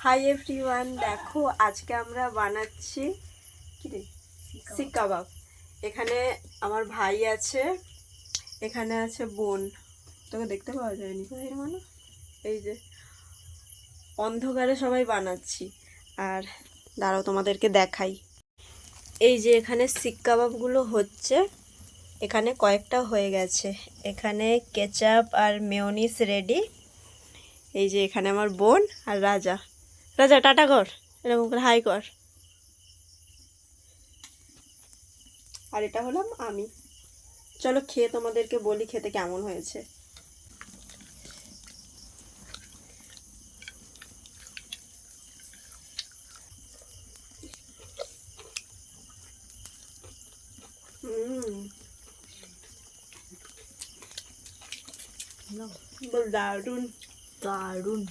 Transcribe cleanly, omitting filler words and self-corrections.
Hi everyone, দেখো আজকে আমরা বানাচ্ছি কি রে শিক কাবাব। এখানে আমার ভাই আছে, এখানে আছে বোন। তোকে দেখতে পাওয়া যায়নি ভাইয়ের মানে এই যে অন্ধকারে সবাই বানাচ্ছি। আর দাঁড়াও তোমাদেরকে দেখাই। এই যে এখানে শিক কাবাবগুলো হচ্ছে, এখানে কয়েকটা হয়ে গেছে। এখানে কেচাপ আর মেয়োনিজ রেডি। এই যে এখানে আমার বোন আর রাজা। রাজা টাটা কর, এরকম করে হাই কর। আর এটা হলাম আমি। চলো খেয়ে তোমাদেরকে বলি খেতে কেমন হয়েছে। দারুন দারুন।